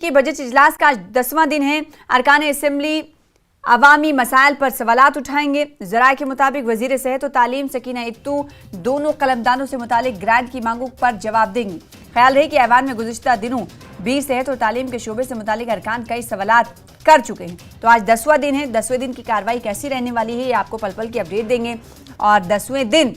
कि बजट इजलास का आज 10वां दिन है। अरकान असेंबली अवामी मसाइल पर सवालात उठाएंगे। जराये के मुताबिक वजीर सेहत और तालीम सकीना इत्तू दोनों कलमदानों से मुतालिक ग्रांट की मांगों पर जवाब देंगी। ख्याल रहे कि ऐवान में गुज़िश्ता दिनों भी सेहत और तालीम के शोबे से मुतालिक अरकान कई सवालात कर चुके हैं। तो आज 10वां दिन है। 10वें दिन की कार्रवाई कैसी रहने वाली है, ये आपको पल पल की अपडेट देंगे। और 10वें दिन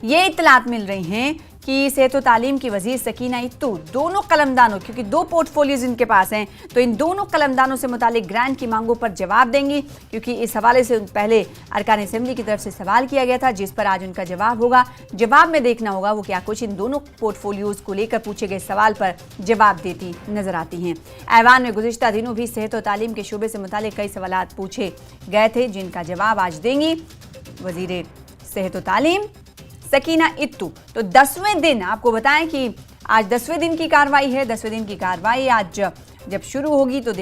ये इत्तलात मिल रही हैं कि सेहत और तालीम की वजीर सकीना इत्तू दोनों कलमदानों, क्योंकि दो पोर्टफोलियोज इनके पास हैं, तो इन दोनों कलमदानों से मुतालिक ग्रांट की मांगों पर जवाब देंगी। क्योंकि इस हवाले से पहले अरकान असेंबली की तरफ से सवाल किया गया था, जिस पर आज उनका जवाब होगा। जवाब में देखना होगा वो क्या कुछ इन दोनों पोर्टफोलियोज को लेकर पूछे गए सवाल पर जवाब देती नजर आती हैं। ऐवान में गुज़िश्ता दिनों भी सेहत और तालीम के शोबे से मुतालिक कई सवालात पूछे गए थे, जिनका जवाब आज देंगी वजीर सेहत और तालीम सकीना इत्तू। तो 10वें दिन आपको बताएं कि आज 10वें दिन की कार्रवाई है। 10वें दिन की कार्रवाई आज जब शुरू होगी तो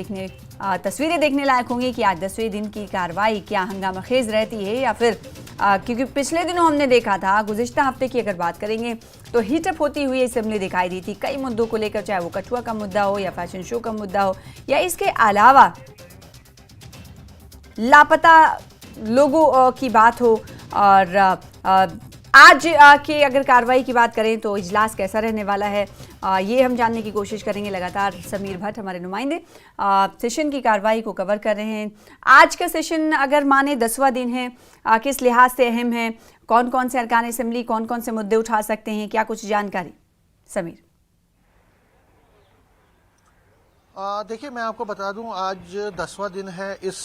तस्वीरें देखने लायक होंगी कि आज 10वें दिन की कार्रवाई क्या हंगामा खेज रहती है या फिर क्योंकि पिछले दिनों हमने देखा था, गुज़िश्ता हफ्ते की अगर बात करेंगे तो हीटअप होती हुई असेंबली दिखाई दी थी कई मुद्दों को लेकर, चाहे वो कठुआ का मुद्दा हो या फैशन शो का मुद्दा हो या इसके अलावा लापता लोगों की बात हो। और आज की अगर कार्रवाई की बात करें तो इजलास कैसा रहने वाला है, ये हम जानने की कोशिश करेंगे। लगातार समीर भट्ट हमारे नुमाइंदे सेशन की कार्रवाई को कवर कर रहे हैं। आज का सेशन अगर माने 10वां दिन है, किस लिहाज से अहम है, कौन कौन से अरकान असेंबली कौन कौन से मुद्दे उठा सकते हैं, क्या कुछ जानकारी समीर? देखिए, मैं आपको बता दूं, आज 10वां दिन है इस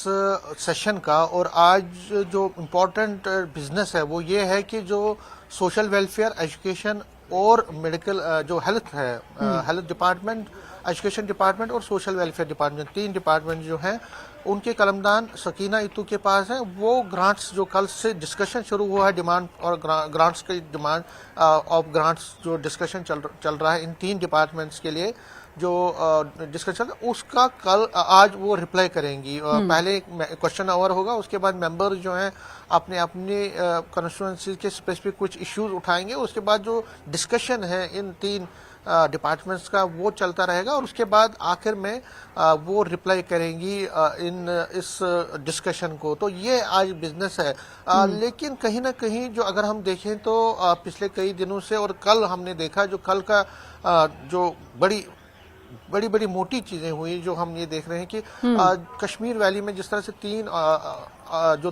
सेशन का। और आज जो इम्पोर्टेंट बिजनेस है वो ये है कि जो सोशल वेलफेयर, एजुकेशन और मेडिकल जो हेल्थ है, हेल्थ डिपार्टमेंट, एजुकेशन डिपार्टमेंट और सोशल वेलफेयर डिपार्टमेंट, 3 डिपार्टमेंट जो हैं उनके कलमदान सकीना इत्तू के पास हैं। वो ग्रांट्स जो कल से डिस्कशन शुरू हुआ है, डिमांड और ग्रांट्स की डिमांड ऑफ ग्रांट्स जो डिस्कशन चल रहा है इन 3 डिपार्टमेंट्स के लिए, जो डिस्कशन उसका कल आज वो रिप्लाई करेंगी। पहले क्वेश्चन आवर होगा, उसके बाद मेंबर जो हैं अपने अपने कॉन्स्टिट्यूएंसी के स्पेसिफिक कुछ इश्यूज उठाएंगे। उसके बाद जो डिस्कशन है इन 3 डिपार्टमेंट्स का वो चलता रहेगा और उसके बाद आखिर में वो रिप्लाई करेंगी इस डिस्कशन को। तो ये आज बिजनेस है। लेकिन कहीं ना कहीं जो अगर हम देखें तो पिछले कई दिनों से और कल हमने देखा, जो कल का जो बड़ी मोटी चीजें हुई, जो हम ये देख रहे हैं कि कश्मीर वैली में जिस तरह से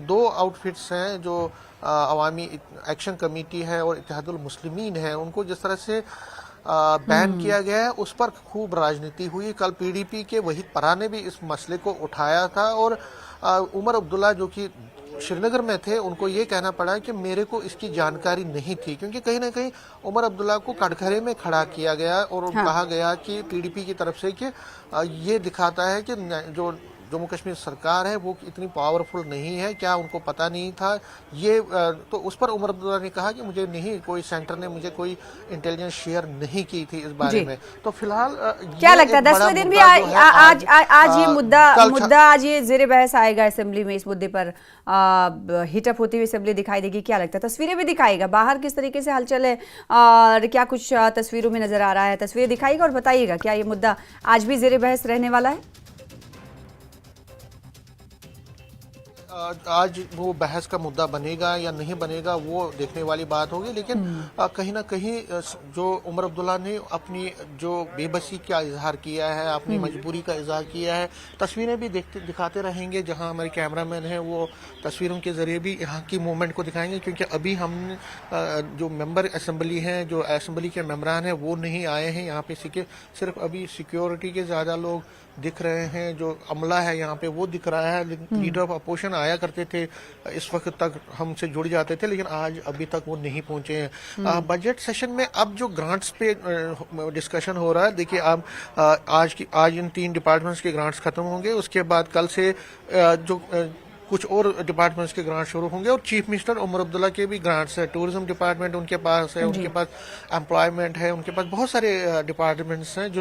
2 आउटफिट्स हैं, जो अवामी एक्शन कमेटी है और इत्तेहादुल मुस्लिमीन है, उनको जिस तरह से बैन किया गया है, उस पर खूब राजनीति हुई। कल पीडीपी के वहीद परा ने भी इस मसले को उठाया था और उमर अब्दुल्ला जो कि श्रीनगर में थे, उनको ये कहना पड़ा कि मेरे को इसकी जानकारी नहीं थी, क्योंकि कहीं ना कहीं उमर अब्दुल्ला को कटघरे में खड़ा किया गया और कहा गया कि पीडीपी की तरफ से कि ये दिखाता है कि जो जम्मू कश्मीर सरकार है वो इतनी पावरफुल नहीं है, क्या उनको पता नहीं था ये। तो उस पर उमर अब्दुल्ला ने कहा कि मुझे नहीं, कोई सेंटर ने मुझे कोई इंटेलिजेंस शेयर नहीं की थी इस बारे में। तो फिलहाल क्या लगता है 10वें दिन भी आज ये मुद्दा आज ये जेर बहस आएगा असेंबली में? इस मुद्दे पर हिटअप होती हुई असेंबली दिखाई देगी, क्या लगता है? तस्वीरें भी दिखाएगा बाहर किस तरीके से हलचल है और क्या कुछ तस्वीरों में नजर आ रहा है, तस्वीरें दिखाएगा और बताइएगा क्या ये मुद्दा आज भी जेर बहस रहने वाला है? आज वो बहस का मुद्दा बनेगा या नहीं बनेगा वो देखने वाली बात होगी। लेकिन कहीं ना कहीं जो उमर अब्दुल्ला ने अपनी जो बेबसी का इजहार किया है, अपनी मजबूरी का इजहार किया है, तस्वीरें भी दिखाते रहेंगे। जहां हमारे कैमरामैन हैं वो तस्वीरों के जरिए भी यहाँ की मूवमेंट को दिखाएंगे, क्योंकि अभी हम जो मेंबर असेंबली हैं, जो असेंबली के मेम्बरान हैं, वो नहीं आए हैं यहाँ पे। सिर्फ अभी सिक्योरिटी के ज़्यादा लोग दिख रहे हैं, जो अमला है यहाँ पे वो दिख रहा है। लीडर ऑफ अपोजिशन आया करते थे, इस वक्त तक हमसे जुड़ जाते थे, लेकिन आज अभी तक वो नहीं पहुंचे हैं। बजट सेशन में अब जो ग्रांट्स पे डिस्कशन हो रहा है, देखिए अब आज इन 3 डिपार्टमेंट्स के ग्रांट्स खत्म होंगे। उसके बाद कल से जो कुछ और डिपार्टमेंट्स के ग्रांट शुरू होंगे और चीफ मिनिस्टर उमर अब्दुल्ला के भी ग्रांट्स है, टूरिज्म डिपार्टमेंट उनके पास है, उनके पास एम्प्लॉयमेंट है, उनके पास बहुत सारे डिपार्टमेंट्स हैं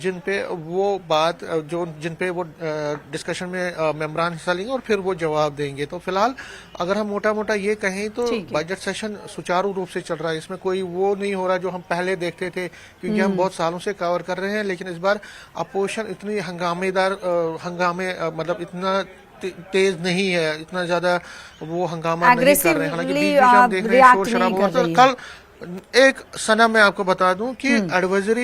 जिन पे वो डिस्कशन में मेंबरान हिस्सा लेंगे और फिर वो जवाब देंगे। तो फिलहाल अगर हम मोटा मोटा ये कहें तो बजट सेशन सुचारू रूप से चल रहा है, इसमें कोई वो नहीं हो रहा जो हम पहले देखते थे, क्योंकि हम बहुत सालों से कवर कर रहे हैं। लेकिन इस बार अपोजिशन इतनी मतलब इतना तेज नहीं है, इतना ज्यादा वो हंगामा नहीं कर रहे हैं। हालांकि बीच बीच हम देख रहे हैं शोर शराबा होता है। कल एक सना मैं आपको बता दूं कि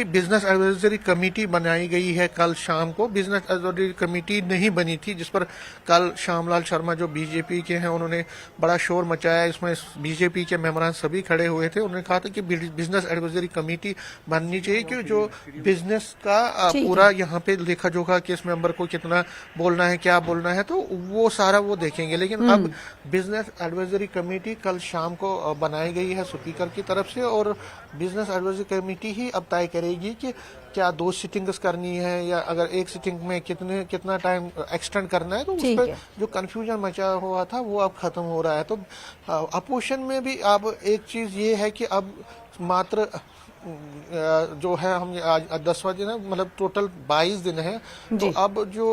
बिजनेस एडवाइजरी कमेटी बनाई गई है कल शाम को। बिजनेस एडवाइजरी कमेटी नहीं बनी थी, जिस पर कल श्यामलाल शर्मा जो बीजेपी के हैं उन्होंने बड़ा शोर मचाया। इसमें बीजेपी के मेंबरान सभी खड़े हुए थे। उन्होंने कहा था कि बिजनेस एडवाइजरी कमेटी बननी चाहिए कि जो बिजनेस का पूरा यहाँ पे लेखा जोखा किस मेंबर को कितना बोलना है, क्या बोलना है, तो वो सारा वो देखेंगे। लेकिन अब बिजनेस एडवाइजरी कमेटी कल शाम को बनाई गई है स्पीकर की तरफ से, और बिजनेस एडवाइजरी कमेटी ही अब तय करेगी कि क्या 2 सिटिंग्स करनी है या अगर एक सिटिंग में कितना टाइम एक्सटेंड करना है। तो उस पर जो कंफ्यूजन मचा हुआ था वो अब खत्म हो रहा है। तो अपोजिशन में भी अब एक चीज ये है कि अब मात्र जो है हम आज 10वां दिन है, मतलब टोटल 22 दिन है। तो अब जो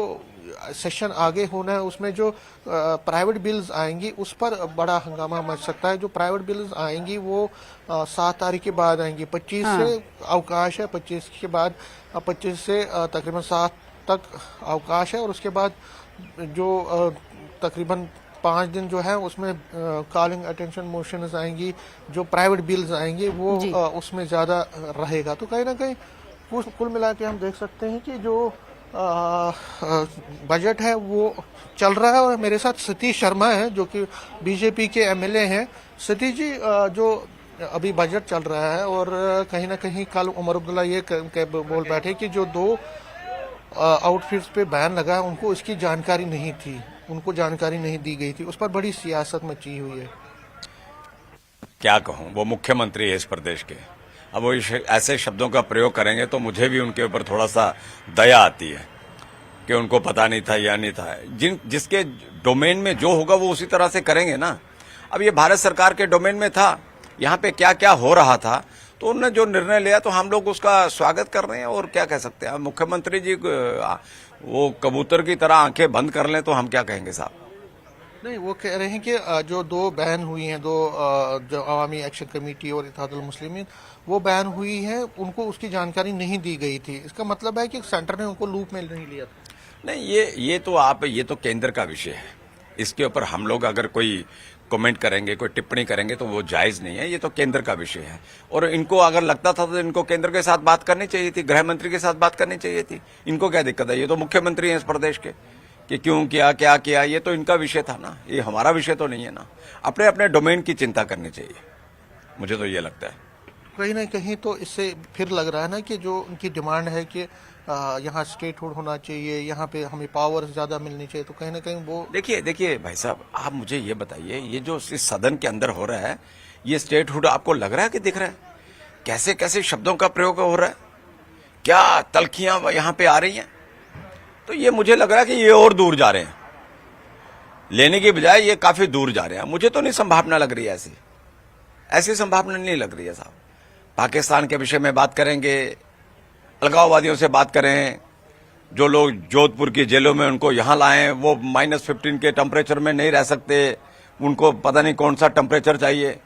सेशन आगे होना है उसमें जो प्राइवेट बिल्स आएंगी उस पर बड़ा हंगामा मच सकता है। जो प्राइवेट बिल्स आएंगी वो 7 तारीख के बाद आएंगी। 25 से अवकाश है, 25 के बाद 25 से तकरीबन 7 तक अवकाश है, और उसके बाद जो तकरीबन 5 दिन जो है उसमें कॉलिंग अटेंशन मोशंस आएंगी। जो प्राइवेट बिल्स आएंगी वो उसमें ज्यादा रहेगा। तो कहीं ना कहीं कुल मिला के हम देख सकते हैं कि जो बजट है वो चल रहा है। और मेरे साथ सतीश शर्मा है जो कि बीजेपी के एमएलए हैं। सतीश जी, जो अभी बजट चल रहा है और कहीं ना कहीं कल उमर अब्दुल्ला ये बोल बैठे कि जो 2 आउटफिट्स पे बैन लगा है उनको इसकी जानकारी नहीं थी, उनको जानकारी नहीं दी गई थी। उस पर बड़ी सियासत मची हुई है। क्या कहूं, वो मुख्यमंत्री है इस प्रदेश के। अब वो ऐसे शब्दों का प्रयोग करेंगे तो मुझे भी उनके ऊपर थोड़ा सा दया आती है कि उनको पता नहीं था या नहीं था। जिसके डोमेन में जो होगा वो उसी तरह से करेंगे ना। अब ये भारत सरकार के डोमेन में था, यहाँ पे क्या क्या हो रहा था, तो उन्होंने जो निर्णय लिया तो हम लोग उसका स्वागत कर रहे हैं। और क्या कह सकते हैं, मुख्यमंत्री जी वो कबूतर की तरह आंखें बंद कर लें तो हम क्या कहेंगे साहब। नहीं, वो कह रहे हैं कि जो 2 बैन हुई हैं, 2 जो अवामी एक्शन कमेटी और इत्तेहादुल मुस्लिमीन, वो बैन हुई है, उनको उसकी जानकारी नहीं दी गई थी। इसका मतलब है कि सेंटर ने उनको लूप में नहीं लिया था। नहीं, ये तो केंद्र का विषय है। इसके ऊपर हम लोग अगर कोई कमेंट करेंगे, कोई टिप्पणी करेंगे तो वो जायज नहीं है। ये तो केंद्र का विषय है। और इनको अगर लगता था तो इनको केंद्र के साथ बात करनी चाहिए थी, गृह मंत्री के साथ बात करनी चाहिए थी। इनको क्या दिक्कत है, ये तो मुख्यमंत्री हैं इस प्रदेश के, कि क्यों किया, क्या किया, ये तो इनका विषय था ना, ये हमारा विषय तो नहीं है ना। अपने अपने डोमेन की चिंता करनी चाहिए, मुझे तो ये लगता है। कहीं ना कहीं तो इससे फिर लग रहा है ना कि जो उनकी डिमांड है कि यहाँ स्टेटहुड होना चाहिए, यहाँ पे हमें पावर ज्यादा मिलनी चाहिए, तो कहीं ना कहीं वो देखिए भाई साहब, आप मुझे ये बताइए, ये जो इस सदन के अंदर हो रहा है, ये स्टेटहुड आपको लग रहा है कि दिख रहा है? कैसे कैसे शब्दों का प्रयोग हो रहा है, क्या तलखियां यहाँ पे आ रही हैं। तो ये मुझे लग रहा है कि ये और दूर जा रहे हैं, लेने की बजाय ये काफी दूर जा रहे हैं। मुझे तो नहीं संभावना लग रही है, ऐसी संभावना नहीं लग रही है साहब। पाकिस्तान के विषय में बात करेंगे, अलगाववादियों से बात करें, जो लोग जोधपुर की जेलों में उनको यहां लाएं, वो -15 के टेम्परेचर में नहीं रह सकते, उनको पता नहीं कौन सा टेम्परेचर चाहिए।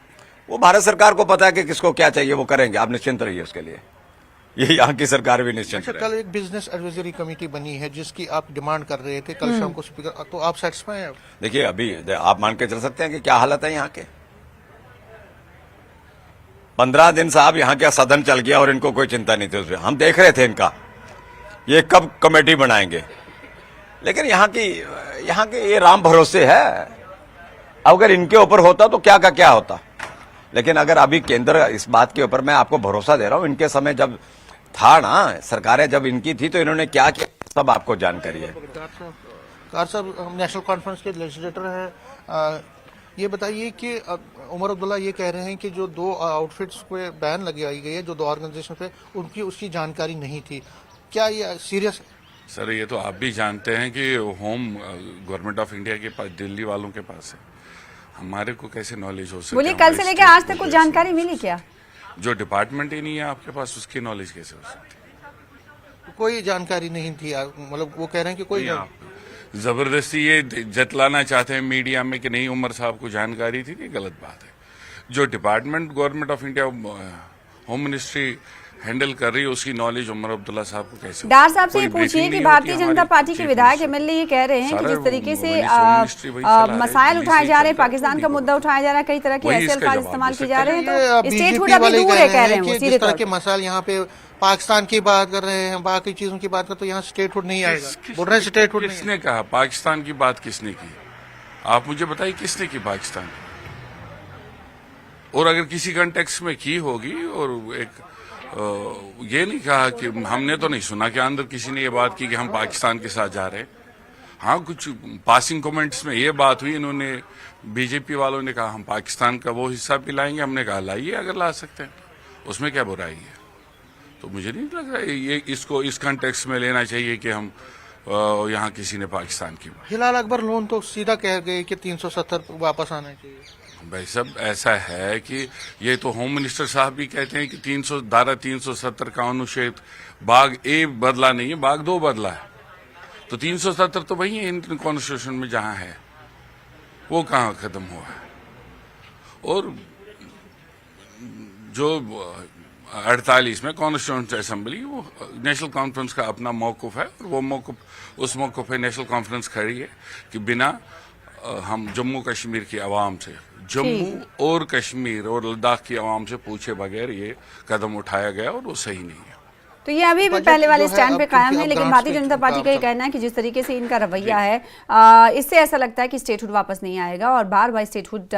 वो भारत सरकार को पता है कि किसको क्या चाहिए, वो करेंगे। आप निश्चिंत रहिए उसके लिए, ये यहाँ की सरकार भी निश्चिंत कल एक बिजनेस एडवाइजरी कमेटी बनी है जिसकी आप डिमांड कर रहे थे कल शाम को स्पीकर, तो आप सेटिस्फाई हैं? देखिए, अभी आप मान के चल सकते हैं कि क्या हालत है यहाँ के। 15 दिन साहब यहाँ क्या सदन चल गया और इनको कोई चिंता नहीं थी उसमें। हम देख रहे थे इनका ये कब कमेटी बनाएंगे, लेकिन यहाँ के ये राम भरोसे है। अगर इनके ऊपर होता तो क्या का क्या होता। लेकिन अगर अभी केंद्र इस बात के ऊपर, मैं आपको भरोसा दे रहा हूँ, इनके समय जब था ना, सरकारें जब इनकी थी तो इन्होंने क्या किया सब आपको जानकारी है। कार साहब नेशनल कॉन्फ्रेंस के लेजिस्लेटर हैं, ये बताइए कि उमर अब्दुल्ला ये कह रहे हैं कि जो 2 आउटफिट्स पे बैन लगाई गई है, जो 2 ऑर्गेनाइजेशन पे, उसकी जानकारी नहीं थी। क्या ये सीरियस? सर ये तो आप भी जानते हैं कि होम गवर्नमेंट ऑफ इंडिया के पास, दिल्ली वालों के पास है, हमारे को कैसे नॉलेज हो सकती है? बोलिए, कल से लेकर आज तक कुछ जानकारी मिली क्या? जो डिपार्टमेंट ही नहीं है आपके पास, उसकी नॉलेज कैसे हो सकती है? कोई जानकारी नहीं थी, मतलब वो कह रहे हैं कि कोई आप जबरदस्ती ये जतलाना चाहते हैं मीडिया में कि नहीं उमर साहब को जानकारी थी, ये गलत बात है। जो department government of India home ministry handle कर रही है, उसकी नॉलेज उमर अब्दुल्ला साहब को कैसे? डार साहब से ये कोई पूछिए briefing कि नहीं भारतीय होती जनता हमारी पार्टी के चीफ विधायक मिनिस्टर। एमएलए ये कह रहे हैं कि सारा जिस तरीके से वही होम मिनिस्ट्री वही चला रहे हैं, मसाइल दिल्ली उठाए से जा रहे हैं, चलता है, पाकिस्तान का दिल्ली मुद्दा उठाया जा रहा है, कई तरह के वही ऐसे इसका अल्फाज जवाब इस्तेमाल दे किए जा रहे हैं, ये तो स्टेटहुड बीजेपी अभी वाले दूर कह है, रहे कह हैं रहे हैं कि वो जिस सीधे तरह तौर के पे। मसाइल यहाँ पे पाकिस्तान की बात कर रहे हैं, बाकी चीजों की बात कर, तो यहाँ स्टेटहुड नहीं आएगा। बोल रहे हैं स्टेटहुड नहीं किसने कहा पाकिस्तान की बात? किसने की? आप मुझे बताइए किसने की पाकिस्तान की? और अगर किसी कंटेक्स्ट में की होगी, और एक ये नहीं कहा कि हमने तो नहीं सुना कि अंदर किसी ने ये बात की कि हम पाकिस्तान के साथ जा रहे हैं। हाँ, कुछ पासिंग कमेंट्स में ये बात हुई, इन्होंने बीजेपी वालों ने कहा हम पाकिस्तान का वो हिस्सा भी लाएंगे, हमने कहा लाइए अगर ला सकते हैं, उसमें क्या बुराई है? तो मुझे नहीं लग रहा है ये इसको इस कंटेक्स्ट में लेना चाहिए कि हम यहाँ किसी ने पाकिस्तान की बात। हिलाल अकबर लोन तो सीधा कह गए कि 370 वापस आना चाहिए। भाई सब ऐसा है कि ये तो होम मिनिस्टर साहब भी कहते हैं कि धारा 370 का अनुच्छेद भाग ए बदला नहीं है, भाग 2 बदला है। तो 370 तो वही है इंडियन कॉन्स्टिट्यूशन में जहां है, वो कहाँ खत्म हुआ है? और जो 48 में कॉन्स्टिट्यूंट असेंबली, वो नेशनल कॉन्फ्रेंस का अपना मौकूफ है, और वो मौकूफ, उस मौकूफ पे नेशनल कॉन्फ्रेंस खड़ी है कि बिना हम जम्मू कश्मीर की आवाम से, जम्मू और कश्मीर और लद्दाख की आवाम से पूछे बगैर ये कदम उठाया गया, और वो सही नहीं है। तो ये अभी भी बजट पहले वाले जो है स्टैंड पे अब कायम क्योंकि है, अब लेकिन ग्रांट्स भारतीय पे जनता पार्टी का ये काम कहना है कि जिस तरीके से इनका रवैया है, इससे ऐसा लगता है कि स्टेटहुड वापस नहीं आएगा, और बार बार स्टेटहुड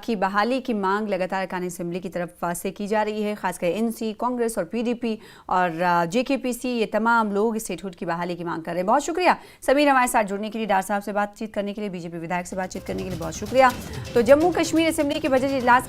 की बहाली की मांग लगातार अरकान असेंबली की तरफ से की जा रही है। खासकर एनसी, कांग्रेस और पीडीपी और जेकेपीसी, ये तमाम लोग स्टेटहुड की बहाली की मांग कर रहे हैं। बहुत शुक्रिया समीर हमारे साथ जुड़ने के लिए, डार साहब से बातचीत करने के लिए, बीजेपी विधायक से बातचीत करने के लिए बहुत शुक्रिया। तो जम्मू कश्मीर असेंबली के बजट इजलास